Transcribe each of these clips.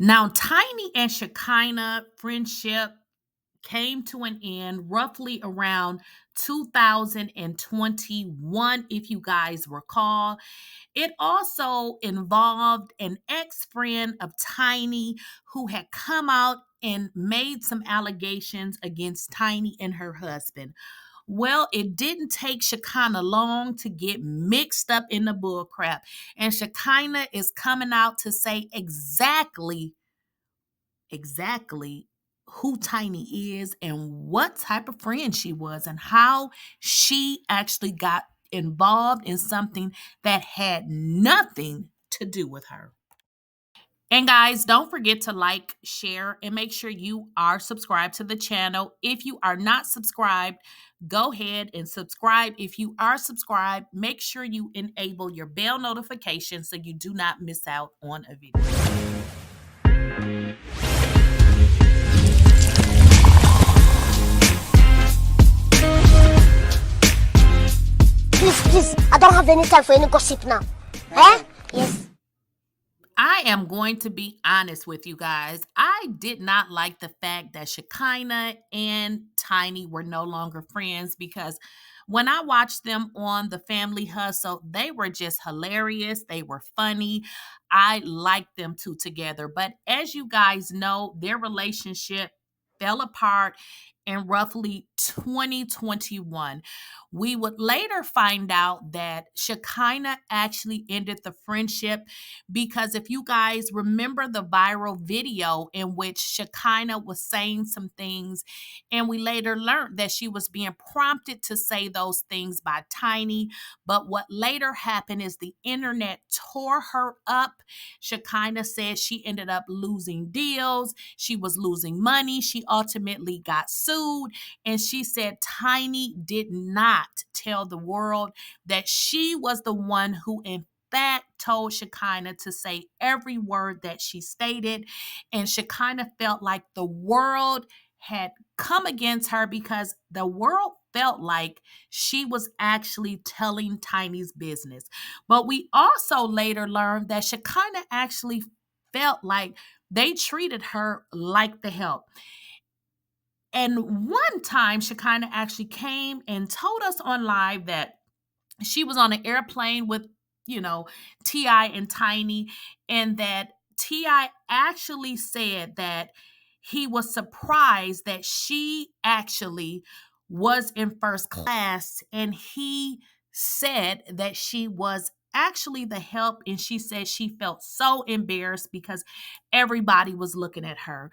Now, Tiny and Shekinah friendship came to an end roughly around 2021, if you guys recall. It also involved an ex friend of Tiny who had come out and made some allegations against Tiny and her husband. Well, it didn't take Shekinah long to get mixed up in the bullcrap. And Shekinah is coming out to say exactly who Tiny is and what type of friend she was and how she actually got involved in something that had nothing to do with her. And guys, don't forget to like, share, and make sure you are subscribed to the channel. If you are not subscribed, go ahead and subscribe. If you are subscribed, make sure you enable your bell notification so you do not miss out on a video. Please, I don't have any time for any gossip now. Eh? Yes. I am going to be honest with you guys. I did not like the fact that Shekinah and Tiny were no longer friends because when I watched them on The Family Hustle, they were just hilarious. They were funny. I liked them two together. But as you guys know, their relationship fell apart in roughly 2021. We would later find out that Shekinah actually ended the friendship because if you guys remember the viral video in which Shekinah was saying some things, and we later learned that she was being prompted to say those things by Tiny. But what later happened is the internet tore her up. Shekinah said she ended up losing deals. She was losing money. She ultimately got sued. And she said Tiny did not tell the world that she was the one who, in fact, told Shekinah to say every word that she stated. And Shekinah felt like the world had come against her because the world felt like she was actually telling Tiny's business. But we also later learned that Shekinah actually felt like they treated her like the help. And one time, Shekinah actually came and told us on live that she was on an airplane with, T.I. and Tiny, and that T.I. actually said that he was surprised that she actually was in first class, and he said that she was actually the help, and she said she felt so embarrassed because everybody was looking at her.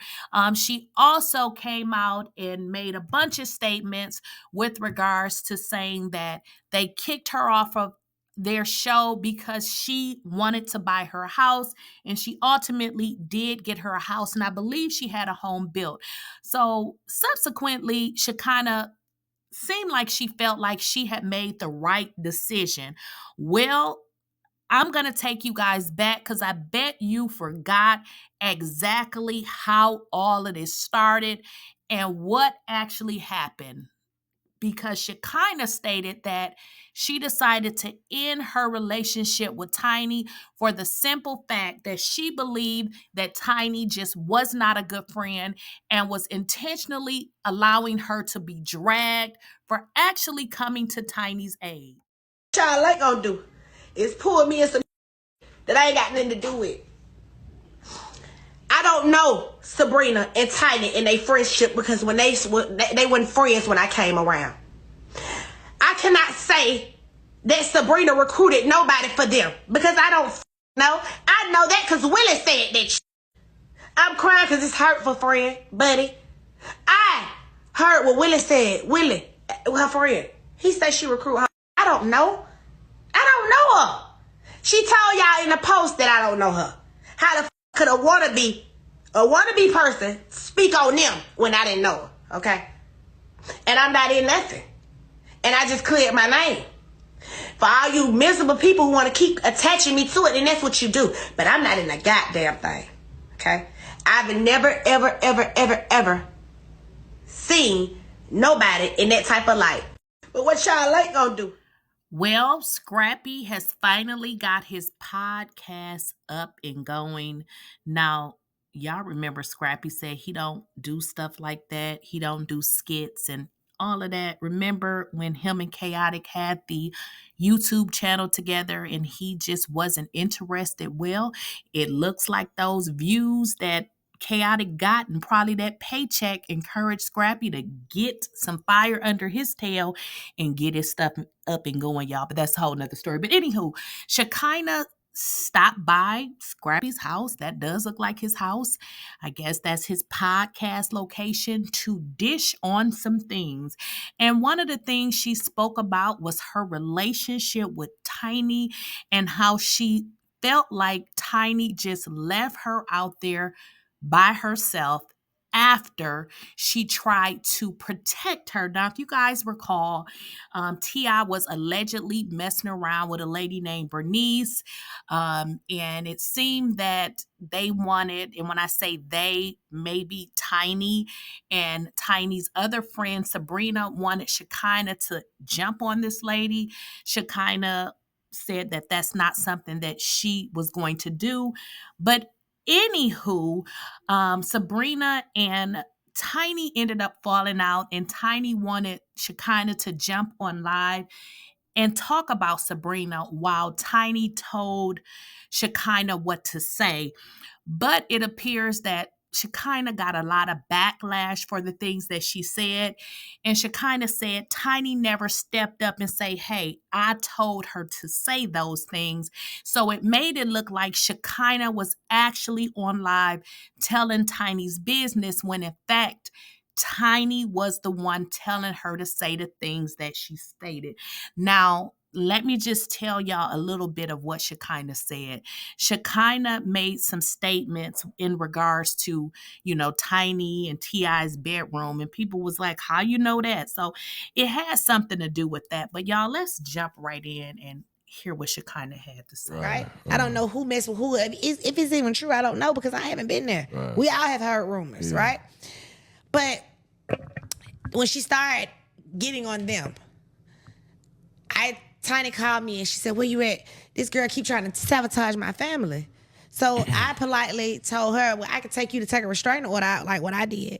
She also came out and made a bunch of statements with regards to saying that they kicked her off of their show because she wanted to buy her house, and she ultimately did get her a house, and I believe she had a home built. So subsequently, Shekinah seemed like she felt like she had made the right decision. Well, I'm going to take you guys back because I bet you forgot exactly how all of this started and what actually happened, because Shekinah stated that she decided to end her relationship with Tiny for the simple fact that she believed that Tiny just was not a good friend and was intentionally allowing her to be dragged for actually coming to Tiny's aid. What y'all ain't gonna do is pull me in some that I ain't got nothing to do with. I don't know Sabrina and Tiny in their friendship because when they weren't friends when I came around. I cannot say that Sabrina recruited nobody for them because I don't know. I know that because Willie said that shit. I'm crying because it's hurtful, friend, buddy. I heard what Willie said. Willie, her friend, he said she recruited her. I don't know. I don't know her. She told y'all in the post that I don't know her. How the could a wannabe person speak on them when I didn't know her, okay? And I'm not in nothing. And I just cleared my name. For all you miserable people who want to keep attaching me to it, then that's what you do. But I'm not in a goddamn thing, okay? I've never, ever seen nobody in that type of light. But what y'all ain't gonna do? Well, Scrappy has finally got his podcast up and going. Now, y'all remember Scrappy said he don't do stuff like that. He don't do skits and all of that. Remember when him and Chaotic had the YouTube channel together and he just wasn't interested? Well, it looks like those views that Chaotic got and probably that paycheck encouraged Scrappy to get some fire under his tail and get his stuff up and going, y'all. But that's a whole nother story. But anywho, Shekinah stopped by Scrappy's house. That does look like his house. I guess that's his podcast location to dish on some things. And one of the things she spoke about was her relationship with Tiny and how she felt like Tiny just left her out there by herself after she tried to protect her. Now, if you guys recall, T.I. was allegedly messing around with a lady named Bernice, and it seemed that they wanted, and when I say they, maybe Tiny and Tiny's other friend, Sabrina, wanted Shekinah to jump on this lady. Shekinah said that that's not something that she was going to do. But anywho, Sabrina and Tiny ended up falling out, and Tiny wanted Shekinah to jump on live and talk about Sabrina while Tiny told Shekinah what to say. But it appears that Shekinah got a lot of backlash for the things that she said. And Shekinah said Tiny never stepped up and say, hey, I told her to say those things. So it made it look like Shekinah was actually on live telling Tiny's business when in fact, Tiny was the one telling her to say the things that she stated. Now, let me just tell y'all a little bit of what Shekinah said. Shekinah made some statements in regards to, Tiny and T.I.'s bedroom, and people was like, how you know that? So it has something to do with that. But y'all, let's jump right in and hear what Shekinah had to say. Right? I don't know who messed with who. If it's even true, I don't know because I haven't been there. Right. We all have heard rumors, right? But when she started getting on them, Tiny called me and she said, where you at? This girl keep trying to sabotage my family. So I politely told her, well, I could take you to take a restraining order out like what I did.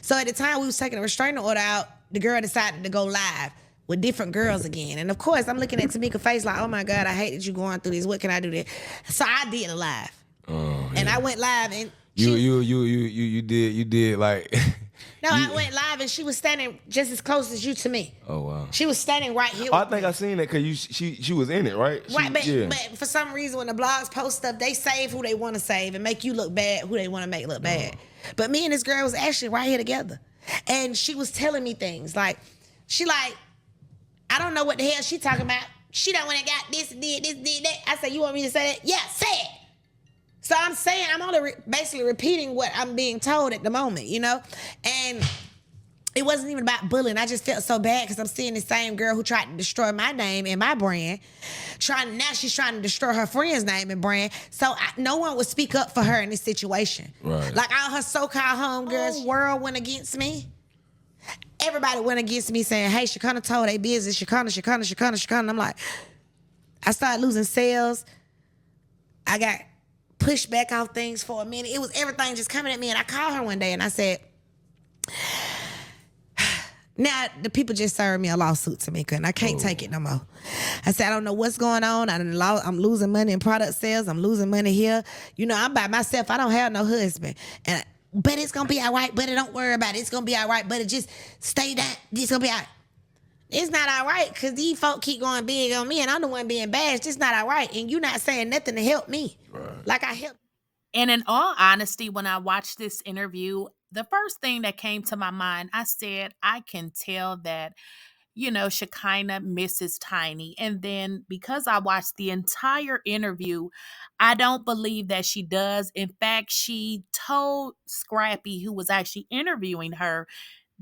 So at the time we was taking a restraining order out, the girl decided to go live with different girls again. And of course, I'm looking at Tamika's face like, oh my God, I hate that you going through this. What can I do this? So I did a live. And I went live and you did like No, I went live and she was standing just as close as you to me. Oh wow. She was standing right here. I think I seen that because she was in it, right? Right, but for some reason when the blogs post stuff, they save who they want to save and make you look bad, who they want to make look bad. But me and this girl was actually right here together. And she was telling me things like, I don't know what the hell she talking about. She done went and got this and did that. I said, you want me to say that? Yeah, say it. So I'm saying, I'm only basically repeating what I'm being told at the moment, And it wasn't even about bullying. I just felt so bad because I'm seeing the same girl who tried to destroy my name and my brand. Now she's trying to destroy her friend's name and brand. So no one would speak up for her in this situation. Right. Like all her so-called homegirls, whole world went against me. Everybody went against me saying, hey, Shekinah told they business, Shekinah. I'm like, I started losing sales. I got pushed back off things for a minute. It was everything just coming at me. And I called her one day and I said, now the people just served me a lawsuit, Tamika, and I can't take it no more. I said, I don't know what's going on. I'm losing money in product sales. I'm losing money here. I'm by myself. I don't have no husband. But it's going to be all right. But don't worry about it. It's going to be all right. But it just stay down. It's going to be all right. It's not all right because these folk keep going big on me and I'm the one being bad. It's just not all right. And you not saying nothing to help me. Right. Like I help. And in all honesty, when I watched this interview, the first thing that came to my mind, I said, I can tell that, Shekinah misses Tiny. And then because I watched the entire interview, I don't believe that she does. In fact, she told Scrappy, who was actually interviewing her,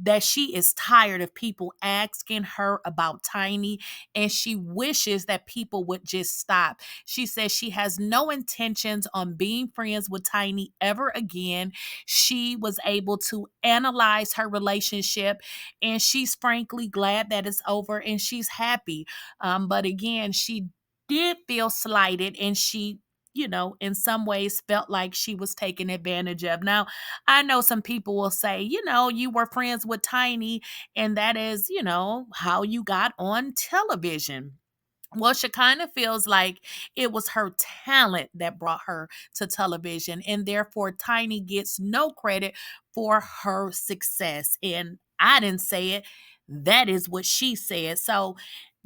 that she is tired of people asking her about Tiny and she wishes that people would just stop. She says she has no intentions on being friends with Tiny ever again. She was able to analyze her relationship and she's frankly glad that it's over and she's happy. But again, she did feel slighted and she in some ways felt like she was taken advantage of. Now, I know some people will say, you were friends with Tiny, and that is, how you got on television. Well, Shekinah feels like it was her talent that brought her to television, and therefore Tiny gets no credit for her success. And I didn't say it. That is what she said. So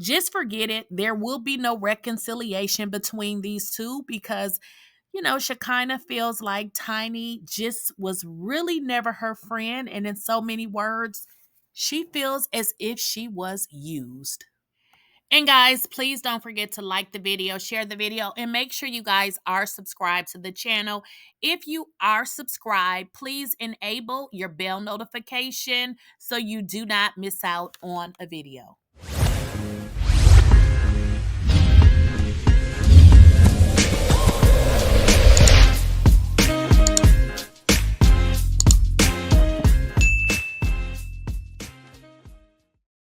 just forget it. There will be no reconciliation between these two because, Shekinah feels like Tiny just was really never her friend. And in so many words, she feels as if she was used. And guys, please don't forget to like the video, share the video, and make sure you guys are subscribed to the channel. If you are subscribed, please enable your bell notification so you do not miss out on a video.